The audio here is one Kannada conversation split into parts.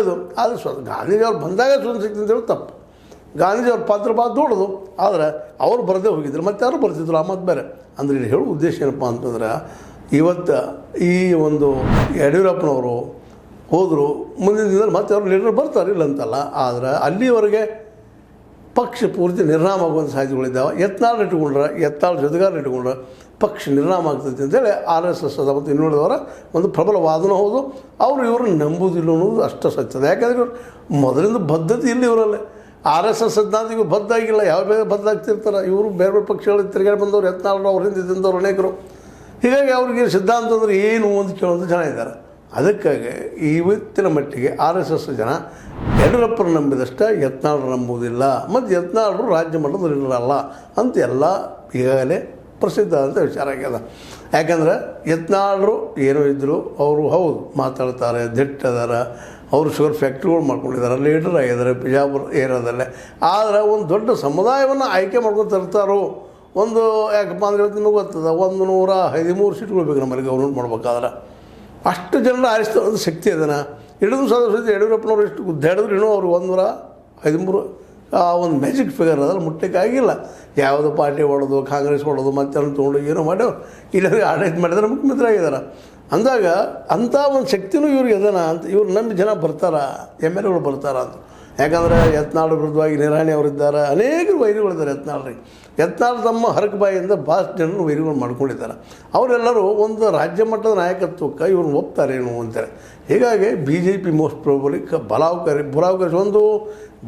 ಒಳ್ಳೆಯದು. ಆದರೆ ಗಾಂಧೀಜಿಯವ್ರು ಬಂದಾಗ ಸ್ವತಂತ್ರ ಸಿಕ್ತು ಅಂತೇಳಿ ತಪ್ಪು. ಗಾಂಧೀಜಿಯವ್ರ ಪಾತ್ರ ಭಾಳ ದೊಡ್ಡದು, ಆದರೆ ಅವ್ರು ಬರದೇ ಹೋಗಿದ್ರು, ಮತ್ತು ಯಾರು ಬರ್ತಿದ್ರು, ಆ ಮತ್ತು ಬೇರೆ. ಅಂದರೆ ಇಲ್ಲಿ ಹೇಳೋ ಉದ್ದೇಶ ಏನಪ್ಪ ಅಂತಂದ್ರೆ, ಇವತ್ತು ಈ ಒಂದು ಯಡಿಯೂರಪ್ಪನವರು ಹೋದರು, ಮುಂದಿನ ದಿನದಲ್ಲಿ ಮತ್ತೆ ಅವ್ರು ಲೀಡರ್ ಬರ್ತಾರೆ, ಇಲ್ಲ ಅಂತಲ್ಲ. ಆದರೆ ಅಲ್ಲಿವರೆಗೆ ಪಕ್ಷ ಪೂರ್ತಿ ನಿರ್ನಾಮ ಆಗುವಂಥ ಸಾಧ್ಯತೆಗಳಿದ್ದಾವೆ. ಯತ್ನಾಳ್ ಇಟ್ಕೊಂಡ್ರೆ, ಯತ್ನಾಳ್ ಜೊತೆಗಾರ ಇಟ್ಕೊಂಡ್ರೆ ಪಕ್ಷ ನಿರ್ನಾಮ ಆಗ್ತೈತೆ ಅಂತೇಳಿ RSS ಅದ ಮತ್ತು ಇನ್ನುಳಿದವರ ಒಂದು ಪ್ರಬಲ ವಾದನೂ ಹೌದು. ಅವರು ಇವ್ರನ್ನ ನಂಬುವುದಿಲ್ಲ ಅನ್ನೋದು ಅಷ್ಟು ಸತ್ಯದ. ಯಾಕಂದರೆ ಇವ್ರು ಮೊದಲಿಂದ ಬದ್ಧತೆ ಇಲ್ಲ ಇವರಲ್ಲೇ. RSS ಸಿದ್ಧಾಂತ ಇವರು ಬದ್ದಾಗಿಲ್ಲ, ಯಾವ ಬೇರೆ ಬದ್ದಾಗ್ತಿರ್ತಾರೆ. ಇವರು ಬೇರೆ ಬೇರೆ ಪಕ್ಷಗಳು ತಿರುಗಾಡಿ ಬಂದವರು, ಯತ್ನಾಳ್ ಅವ್ರ ಹಿಂದೆ ತಿಂದವರು ಅನೇಕರು. ಹೀಗಾಗಿ ಅವ್ರಿಗೆ ಸಿದ್ಧಾಂತ ಅಂದರೆ ಏನು ಅಂತ ಕೇಳೋದು ಜನ ಇದ್ದಾರೆ. ಅದಕ್ಕಾಗಿ ಇವತ್ತಿನ ಮಟ್ಟಿಗೆ RSS ಜನ ಯಡಿಯೂರಪ್ಪರು ನಂಬಿದಷ್ಟೇ ಯತ್ನಾಳರು ನಂಬುವುದಿಲ್ಲ, ಮತ್ತು ಯತ್ನಾಳರು ರಾಜ್ಯ ಮಟ್ಟದಲ್ಲಿ ಇರಲ್ಲ ಅಂತ ಎಲ್ಲ ಈಗಾಗಲೇ ಪ್ರಸಿದ್ಧ ಅಂತ ವಿಚಾರ ಆಗ್ಯದ. ಯಾಕಂದರೆ ಯತ್ನಾಳರು ಏನೋ ಇದ್ದರು, ಅವರು ಹೌದು ಮಾತಾಡ್ತಾರೆ, ದಿಟ್ಟದಾರ, ಅವರು ಶುಗರ್ ಫ್ಯಾಕ್ಟ್ರಿಗಳು ಮಾಡ್ಕೊಂಡಿದ್ದಾರೆ, ಲೀಡರ್ ಆಗಿದ್ದಾರೆ ಬಿಜಾಪುರ ಏರಿಯಾದಲ್ಲೇ. ಆದರೆ ಒಂದು ದೊಡ್ಡ ಸಮುದಾಯವನ್ನು ಆಯ್ಕೆ ಮಾಡ್ಕೊಂಡು ತರ್ತಾರೋ, ಒಂದು ಯಾಕಪ್ಪ ಅಂದರೆ ನಿಮಗೆ ಗೊತ್ತದ 113 ಸೀಟ್ಗಳು ಬೇಕು ನಮ್ಮಲ್ಲಿ ಗೌರ್ಮೆಂಟ್ ಮಾಡ್ಬೇಕಾದ್ರೆ. ಅಷ್ಟು ಜನರ ಆರಿಸ್ತಾ ಒಂದು ಶಕ್ತಿ ಅದನ್ನು ಹಿಡಿದು ಸದಸ್ಯ ಯಡಿಯೂರಪ್ಪನವ್ರು ಎಷ್ಟು ಗುದ್ದಾಡಿದ್ರು ಇನ್ನೂ ಅವ್ರು 113 ಒಂದು ಮ್ಯಾಜಿಕ್ ಫಿಗರ್ ಅದರಲ್ಲಿ ಮುಟ್ಟಕ್ಕಾಗಿಲ್ಲ. ಯಾವುದೋ ಪಾರ್ಟಿ ಹೊಡೋದು, ಕಾಂಗ್ರೆಸ್ ಹೊಡೋದು, ಮತ್ತೆ ತೊಗೊಂಡು ಏನೋ ಮಾಡ್ಯೋ ಇಲ್ಲವರಿಗೆ ಆಡಳಿತ ಮಾಡಿದ್ರೆ ಮುಖ್ಯಮಂತ್ರಿ ಆಗಿದ್ದಾರೆ. ಅಂದಾಗ ಅಂಥ ಒಂದು ಶಕ್ತಿನೂ ಇವ್ರಿಗೆ ಅದನ ಅಂತ ಇವ್ರು ನಂಬಿ ಜನ ಬರ್ತಾರ, MLAಗಳು ಬರ್ತಾರ ಅಂತ. ಯಾಕಂದರೆ ಯತ್ನಾಳ್ ವಿರುದ್ಧವಾಗಿ ನಿರಾಣಿ ಅವರಿದ್ದಾರೆ, ಅನೇಕರು ವೈರಿಗಳಿದ್ದಾರೆ ಯತ್ನಾಳ್ರಿಗೆ. ಯತ್ನಾಳ್ ತಮ್ಮ ಹರಕ ಬಾಯಿಯಿಂದ ಭಾಳ ಜನರು ವೈರಿಗಳು ಮಾಡ್ಕೊಂಡಿದ್ದಾರೆ. ಅವರೆಲ್ಲರೂ ಒಂದು ರಾಜ್ಯ ಮಟ್ಟದ ನಾಯಕತ್ವಕ್ಕೆ ಇವ್ರನ್ನ ಒಪ್ತಾರೇನು ಅಂತಾರೆ. ಹೀಗಾಗಿ BJP ಮೋಸ್ಟ್ ಪ್ರಾಬಲಿ ಬುಲಾವಕಾರಿ ಒಂದು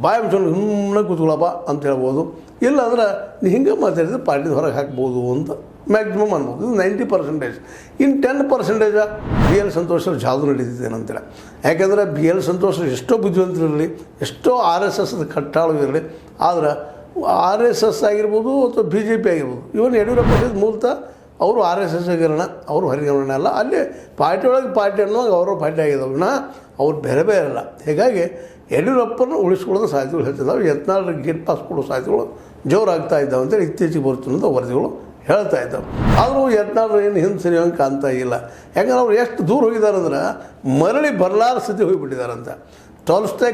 ಬಾಯಿ ಮುಚ್ಕೊಂಡು ಸುಮ್ಮನೆ ಕೂತ್ಕೊಳ್ಳಪ್ಪ ಅಂತ ಹೇಳ್ಬೋದು. ಇಲ್ಲಾಂದ್ರೆ ನೀ ಹಿಂಗೆ ಮಾತಾಡಿದ್ರೆ ಪಾರ್ಟಿದ ಹೊರಗೆ ಹಾಕ್ಬೋದು ಅಂತ ಮ್ಯಾಕ್ಸಿಮಮ್ ಅನ್ಬೋದು. ಇದು 90%. ಇನ್ನು 10% BL ಸಂತೋಷ್ ಜಾದು ನಡೀತಿದ್ದೇನಂತೇಳಿ. ಯಾಕೆಂದರೆ BL ಸಂತೋಷ್ ಎಷ್ಟೋ ಬುದ್ಧಿವಂತರಿರಲಿ, ಎಷ್ಟೋ RSS ಕಟ್ಟಾಳು ಇರಲಿ, ಆದರೆ RSS ಆಗಿರ್ಬೋದು ಅಥವಾ BJP ಆಗಿರ್ಬೋದು, ಇವನ್ ಯಡಿಯೂರಪ್ಪ ಮೂಲತಃ ಅವರು RSS ಆಗಿರೋಣ, ಅವರು ಹರಿಗಮನ ಅಲ್ಲ, ಅಲ್ಲಿ ಪಾರ್ಟಿ ಒಳಗೆ ಪಾರ್ಟಿ ಅನ್ನುವಾಗ ಅವರು ಪಾರ್ಟಿ ಆಗಿದ್ದವನ್ನ ಅವ್ರು ಬೇರೆ ಬೇರೆ ಅಲ್ಲ. ಹೀಗಾಗಿ ಯಡಿಯೂರಪ್ಪನ ಉಳಿಸ್ಕೊಳ್ಳೋದು ಸಾಧ್ಯತೆಗಳು ಹೆಚ್ಚಿದಾವೆ. ಯತ್ನಾಳರಿಗೆ ಗೇಟ್ ಪಾಸ್ ಕೊಡೋ ಸಾಧ್ಯತೆಗಳು ಜೋರಾಗ್ತಾ ಇದ್ದಾವೆ ಅಂತೇಳಿ ಇತ್ತೀಚೆಗೆ ಬರುತ್ತಿದ್ದ ವರದಿಗಳು ಹೇಳ್ತಾ ಇದ್ದಾವೆ. ಆದರೂ ಯತ್ನಾಳರು ಏನು ಹಿಂದೆ ಸರಿಯೋಂಗೆ ಕಾಣ್ತಾ ಇಲ್ಲ. ಯಾಕಂದ್ರೆ ಅವ್ರು ಎಷ್ಟು ದೂರ ಹೋಗಿದ್ದಾರೆ ಅಂದ್ರೆ ಮರಳಿ ಬರಲಾರ ಸ್ಥಿತಿ ಹೋಗಿಬಿಟ್ಟಿದ್ದಾರಂತ. ಟಾಲ್ಸ್ಟಾಯ್